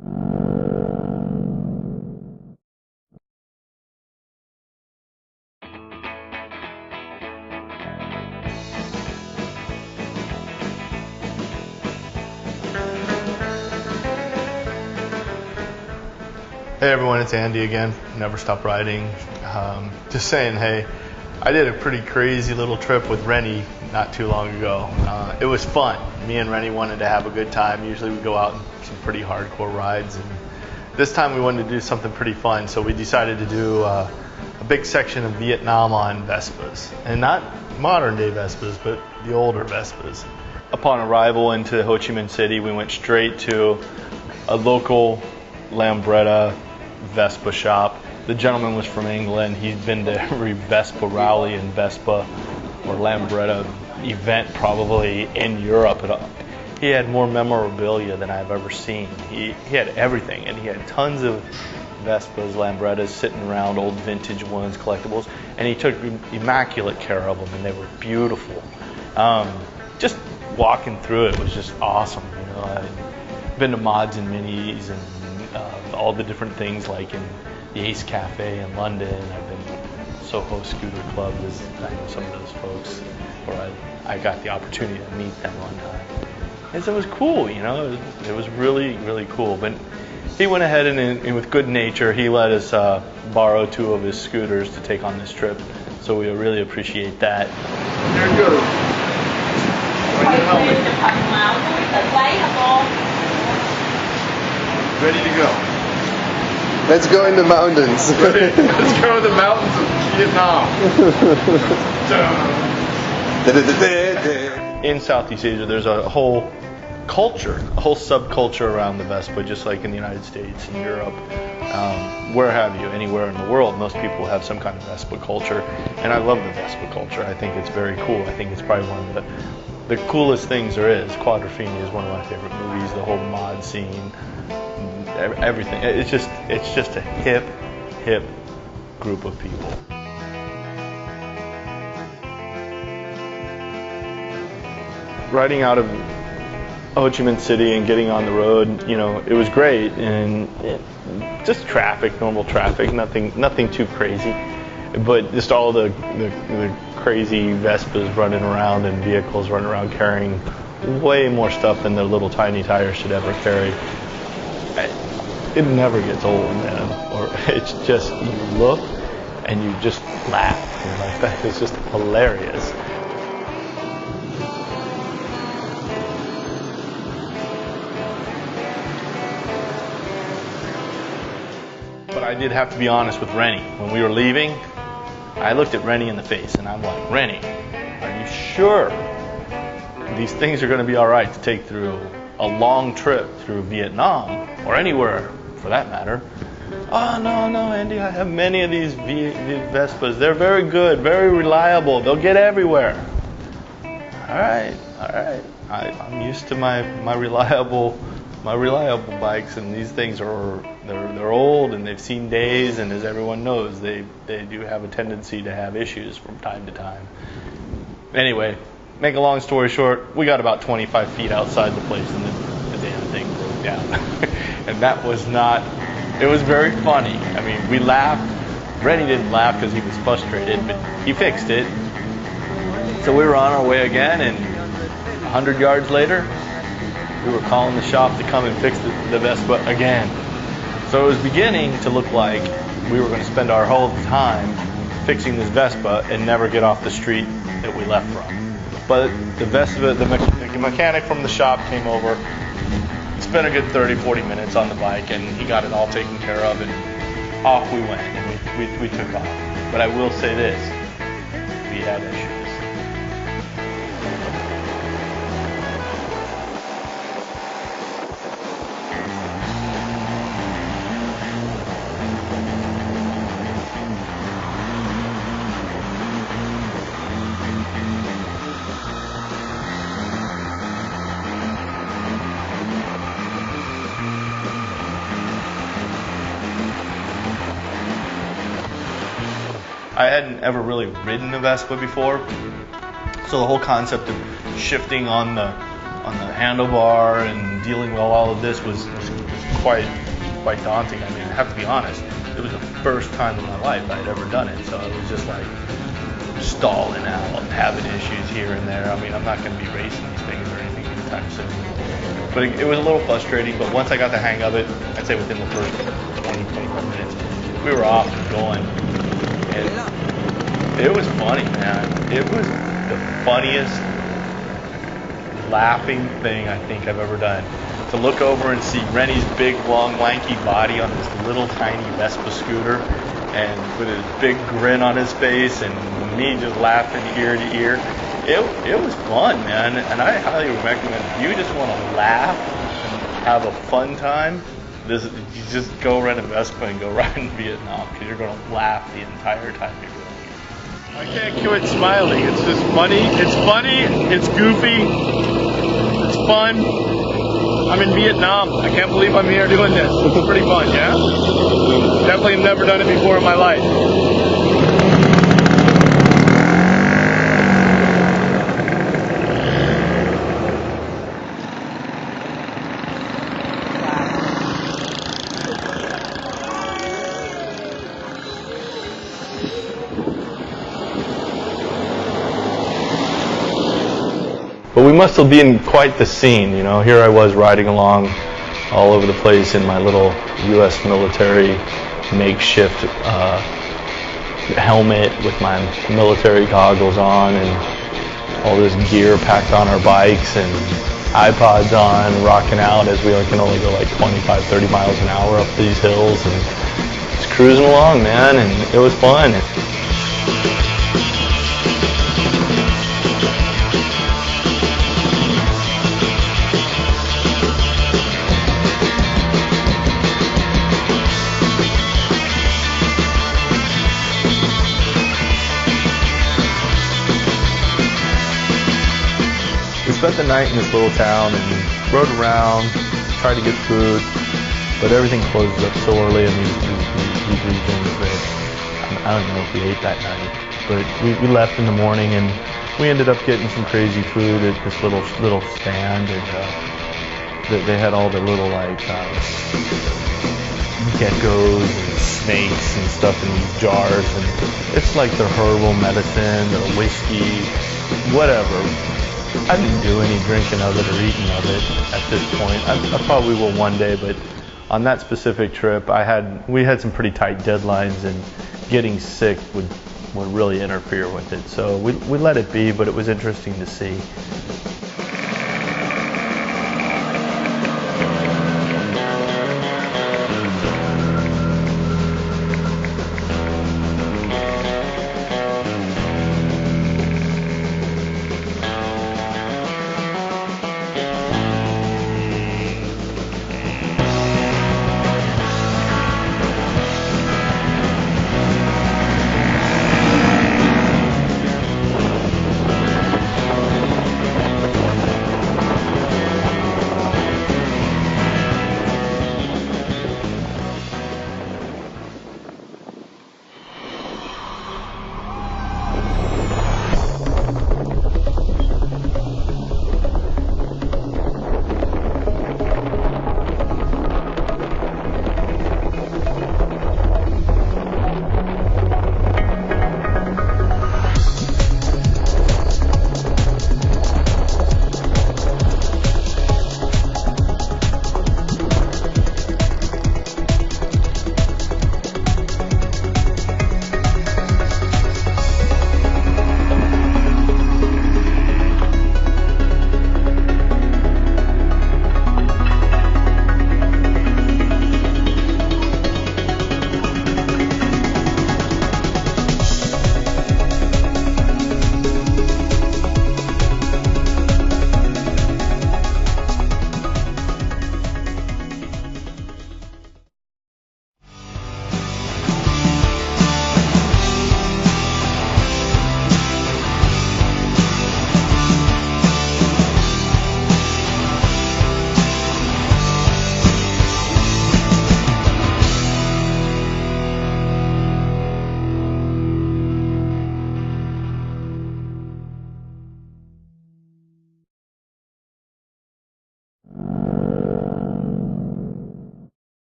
Hey everyone, it's Andy again, Never Stop Riding. Just saying, hey, I did a pretty crazy little trip with Rennie not too long ago. It was fun. Me and Rennie wanted to have a good time. Usually we go out on some pretty hardcore rides, and this time we wanted to do something pretty fun, so we decided to do a big section of Vietnam on Vespas. And not modern day Vespas, but the older Vespas. Upon arrival into Ho Chi Minh City, we went straight to a local Lambretta Vespa shop. The gentleman was from England. He'd been to every Vespa rally and Vespa or Lambretta event probably in Europe. He had more memorabilia than I've ever seen. He had everything, and he had tons of Vespas, Lambrettas sitting around, old vintage ones, collectibles, and he took immaculate care of them, and they were beautiful. Just walking through it was just awesome. You know, I've been to mods and minis and all the different things, like in the Ace Cafe in London. I've been to Soho Scooter Club. I know some of those folks, where I got the opportunity to meet them one time. And so it was cool, you know, it was really, really cool. But he went ahead and with good nature, he let us borrow 2 of his scooters to take on this trip. So we really appreciate that. There it goes. Ready to go. Let's go in the mountains. Let's go to the mountains of Vietnam. In Southeast Asia, there's a whole culture, a whole subculture around the Vespa, just like in the United States and Europe. Where have you, anywhere in the world, most people have some kind of Vespa culture. And I love the Vespa culture. I think it's very cool. I think it's probably one of the coolest things there is. Quadrophenia is one of my favorite movies, the whole mod scene. Everything. It's just a hip group of people. Riding out of Ho Chi Minh City and getting on the road, you know, it was great, and just traffic, normal traffic, nothing too crazy, but just all the crazy Vespas running around and vehicles running around carrying way more stuff than their little tiny tires should ever carry. It never gets old, man. Or it's just, you look and you just laugh. You're like, that is just hilarious. But I did have to be honest with Rennie. When we were leaving, I looked at Rennie in the face and I'm like, Rennie, are you sure these things are going to be all right to take through a long trip through Vietnam or anywhere for that matter? Oh, no, Andy, I have many of these Vespas. They're very good, very reliable. They'll get everywhere. All right. I'm used to my reliable bikes, and these things they're old and they've seen days, and as everyone knows, they do have a tendency to have issues from time to time. Anyway, make a long story short, we got about 25 feet outside the place, and the damn thing broke down. And that was not, it was very funny. I mean, we laughed. Rennie didn't laugh because he was frustrated, but he fixed it. So we were on our way again, and 100 yards later, we were calling the shop to come and fix the Vespa again. So it was beginning to look like we were going to spend our whole time fixing this Vespa and never get off the street that we left from. But the Vespa, the mechanic from the shop came over, spent a good 30-40 minutes on the bike, and he got it all taken care of, and off we went, and we took off. But I will say this, we had issues. I hadn't ever really ridden a Vespa before, so the whole concept of shifting on on the handlebar and dealing with all of this was quite daunting. I mean, I have to be honest, it was the first time in my life I'd ever done it, so it was just like stalling out, having issues here and there. I mean, I'm not going to be racing these things or anything anytime soon. But it was a little frustrating, but once I got the hang of it, I'd say within the first 20-25 minutes, we were off and going. And it was funny, man. It was the funniest laughing thing I think I've ever done. To look over and see Rennie's big, long, lanky body on this little tiny Vespa scooter, and with his big grin on his face, and me just laughing ear to ear. It was fun, man, and I highly recommend if you just want to laugh and have a fun time, you just go rent a Vespa and go ride in Vietnam, because you're going to laugh the entire time you're doing it. I can't quit smiling. It's just funny. It's goofy, it's fun. I'm in Vietnam. I can't believe I'm here doing this. It's pretty fun, yeah? Definitely never done it before in my life. But we must have been quite the scene, you know. Here I was riding along all over the place in my little U.S. military makeshift helmet with my military goggles on and all this gear packed on our bikes and iPods on, rocking out as we can only go like 25, 30 miles an hour up these hills and just cruising along, man, and it was fun. We spent the night in this little town and rode around, tried to get food, but everything closes up so early in these regions that I don't know if we ate that night. But we left in the morning and we ended up getting some crazy food at this little stand, and they had all the little like geckos and snakes and stuff in these jars, and it's like their herbal medicine, their whiskey, whatever. I didn't do any drinking of it or eating of it at this point. I probably will one day, but on that specific trip, we had some pretty tight deadlines, and getting sick would really interfere with it. So we let it be, but it was interesting to see.